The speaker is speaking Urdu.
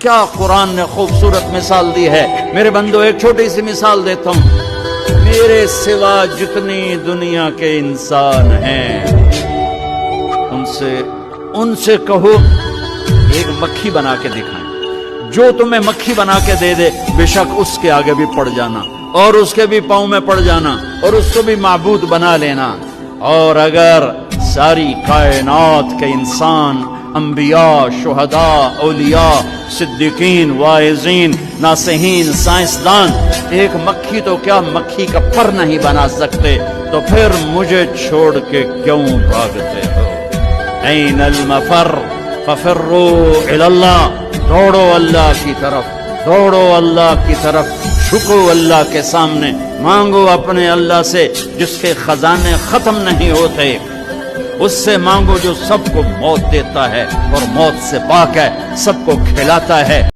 کیا قرآن نے خوبصورت مثال دی ہے. میرے بندو ایک چھوٹی سی مثال دیتا ہوں. میرے سوا جتنی دنیا کے انسان ہیں ان سے کہو ایک مکھی بنا کے دکھائیں. جو تمہیں مکھی بنا کے دے دے بے شک اس کے آگے بھی پڑ جانا اور اس کے بھی پاؤں میں پڑ جانا اور اس کو بھی معبود بنا لینا. اور اگر ساری کائنات کے انسان، انبیاء، شہداء، اولیاء، صدیقین، واعظین، ناصحین، سائنسدان ایک مکھی تو کیا مکھی کا پر نہیں بنا سکتے، تو پھر مجھے چھوڑ کے کیوں بھاگتے ہو؟ این المفر ففروا الی اللہ. دوڑو اللہ کی طرف، دوڑو اللہ کی طرف، جھکو اللہ کے سامنے، مانگو اپنے اللہ سے جس کے خزانے ختم نہیں ہوتے. اس سے مانگو جو سب کو موت دیتا ہے اور موت سے پاک ہے، سب کو کھلاتا ہے.